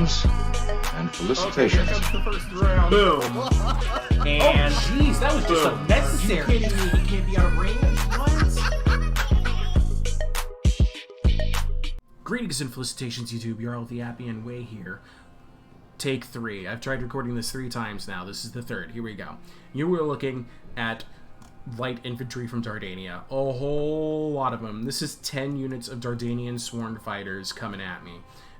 Congratulations and felicitations. Okay, here comes the first round. Boom. And Jeez, that was just boom. unnecessary. You kidding me? You can't be out of range? What? Greetings and felicitations, YouTube. Jarl the Appian way here. Take 3. I've tried recording this 3 times now. This is the 3rd. Here we go. You were looking at light infantry from Dardania. A whole lot of them. This is 10 units of Dardanian sworn fighters coming at me.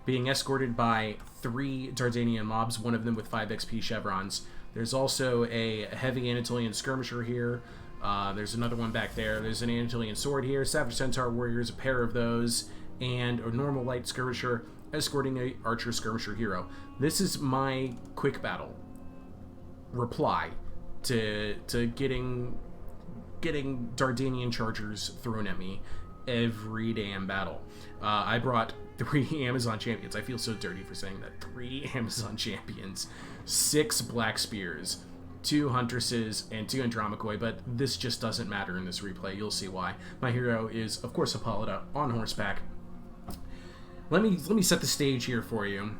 Being escorted by 3 Dardanian mobs, one of them with 5 XP chevrons. There's also a heavy Anatolian skirmisher here. There's another one back there. There's an Anatolian sword here. Savage Centaur warriors, a pair of those. And a normal light skirmisher escorting a archer skirmisher hero. This is my quick battle reply to getting Dardanian chargers thrown at me every damn battle. I brought 3 Amazon champions. I feel so dirty for saying that. 3 Amazon champions, 6 black spears, 2 huntresses, and 2 Andromachoi, but this just doesn't matter in this replay. You'll see why. My hero is, of course, Hippolyta on horseback. Let me set the stage here for you.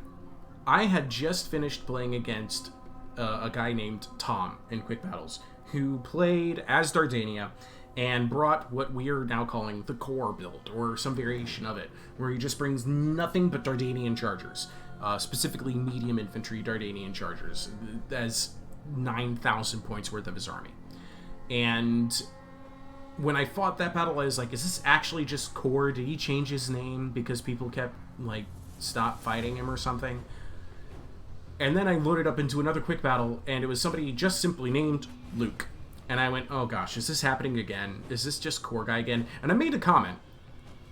I had just finished playing against a guy named Tom in Quick Battles, who played as Dardania and brought what we are now calling the core build, or some variation of it, where he just brings nothing but Dardanian chargers, specifically medium infantry Dardanian chargers, as 9,000 points worth of his army. And when I fought that battle, I was like, is this actually just core? Did he change his name because people kept, like, stop fighting him or something? And then I loaded up into another quick battle, and it was somebody just simply named Luke. And I went, oh gosh, is this happening again? Is this just core guy again? And I made a comment.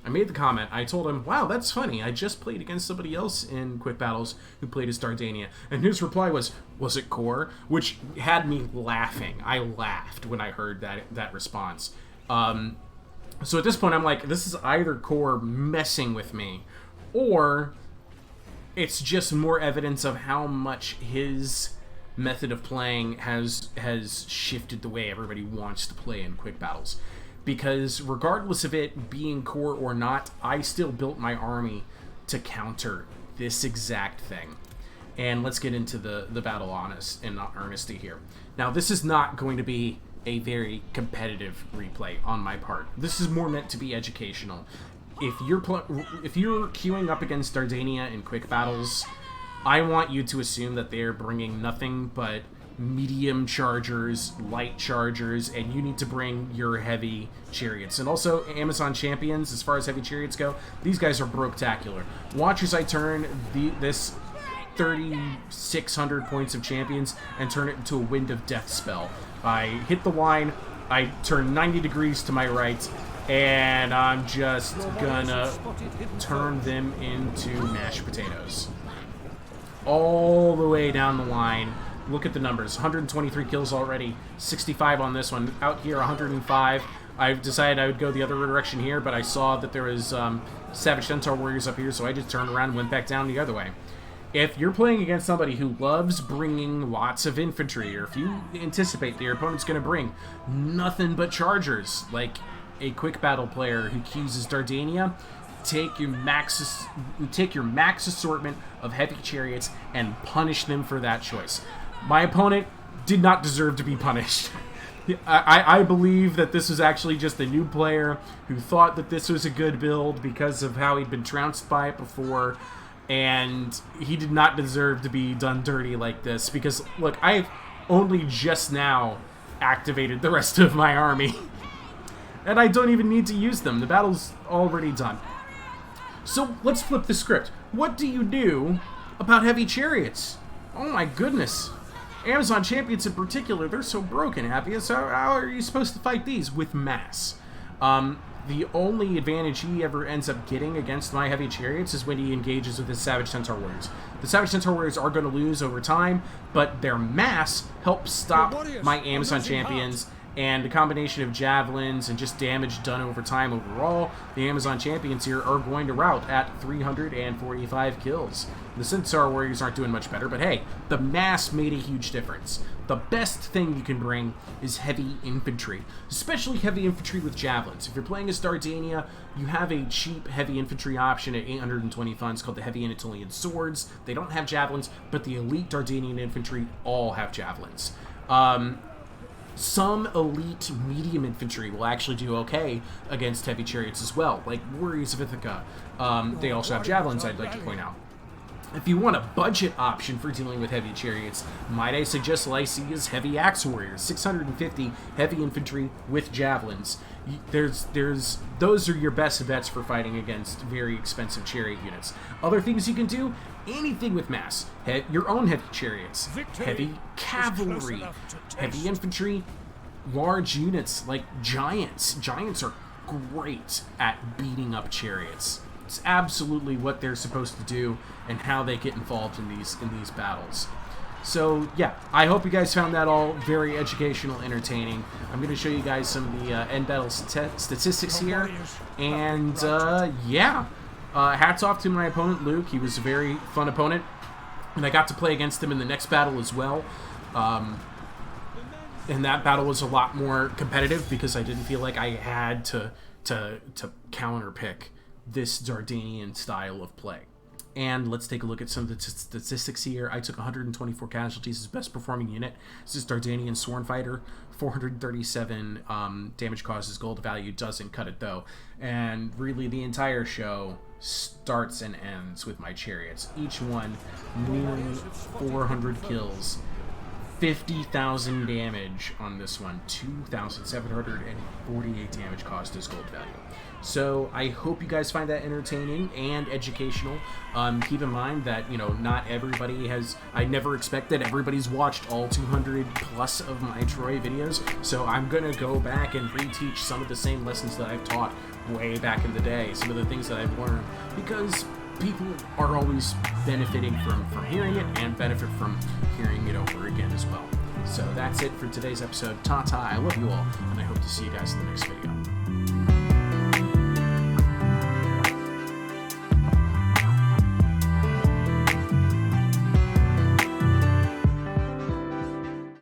I told him, wow, that's funny. I just played against somebody else in Quick Battles who played as Dardania. And his reply was it core? Which had me laughing. I laughed when I heard that response. So at this point, I'm like, this is either core messing with me, or it's just more evidence of how much his method of playing has shifted the way everybody wants to play in Quick Battles. Because regardless of it being core or not, I still built my army to counter this exact thing. And let's get into the battle in earnesty here. Now, this is not going to be a very competitive replay on my part. This is more meant to be educational. If you're queuing up against Dardania in Quick Battles, I want you to assume that they're bringing nothing but medium chargers, light chargers, and you need to bring your heavy chariots. And also, Amazon champions, as far as heavy chariots go, these guys are broke-tacular. Watch as I turn this 3,600 points of champions and turn it into a Wind of Death spell. I hit the line, I turn 90 degrees to my right, and I'm just gonna turn them into mashed potatoes. All the way down the line. Look at the numbers. 123 kills already, 65 on this one. Out here, 105. I've decided I would go the other direction here, but I saw that there was Savage Centaur warriors up here, so I just turned around and went back down the other way. If you're playing against somebody who loves bringing lots of infantry, or if you anticipate that your opponent's going to bring nothing but chargers, like a quick battle player who queues as Dardania, take your max assortment of heavy chariots and punish them for that choice. My opponent did not deserve to be punished. I believe that this was actually just a new player who thought that this was a good build because of how he'd been trounced by it before, and he did not deserve to be done dirty like this, because, look, I've only just now activated the rest of my army, and I don't even need to use them. The battle's already done. So let's flip the script. What do you do about heavy chariots? Oh my goodness. Amazon champions in particular, they're so broken, Appian. So how are you supposed to fight these? With mass. The only advantage he ever ends up getting against my heavy chariots is when he engages with his Savage Centaur warriors. The Savage Centaur warriors are going to lose over time, but their mass helps stop my Amazon champions And a combination of javelins and just damage done over time overall, the Amazon champions here are going to rout at 345 kills. The Centaur warriors aren't doing much better, but hey, the mass made a huge difference. The best thing you can bring is heavy infantry, especially heavy infantry with javelins. If you're playing as Dardania, you have a cheap heavy infantry option at 820 funds called the Heavy Anatolian Swords. They don't have javelins, but the elite Dardanian infantry all have javelins. Some elite medium infantry will actually do okay against heavy chariots as well, like Warriors of Ithaca. They also have javelins, I'd like to point out. If you want a budget option for dealing with heavy chariots, might I suggest Lycia's Heavy Axe Warriors, 650 heavy infantry with javelins. Those are your best bets for fighting against very expensive chariot units. Other things you can do, anything with mass. Your own heavy chariots, heavy cavalry, heavy infantry, large units like giants. Giants are great at beating up chariots. It's absolutely what they're supposed to do and how they get involved in these battles. So yeah, I hope you guys found that all very educational, entertaining. I'm going to show you guys some of the end battle statistics here, and yeah, hats off to my opponent Luke. He was a very fun opponent, and I got to play against him in the next battle as well. And that battle was a lot more competitive because I didn't feel like I had to counter pick this Dardanian style of play. And let's take a look at some of the statistics here. I took 124 casualties as best performing unit. This is Dardanian Sworn Fighter. 437 damage causes gold value. Doesn't cut it though. And really the entire show starts and ends with my chariots. Each one nearly 400 kills. 50,000 damage on this one. 2,748 damage cost as gold value. So I hope you guys find that entertaining and educational. Keep in mind that, you know, not everybody has... I never expect that everybody's watched all 200 plus of my Troy videos. So I'm going to go back and reteach some of the same lessons that I've taught way back in the day. Some of the things that I've learned. Because people are always benefiting from hearing it and benefit from hearing it over again as well. So that's it for today's episode. Ta-ta, I love you all, and I hope to see you guys in the next video.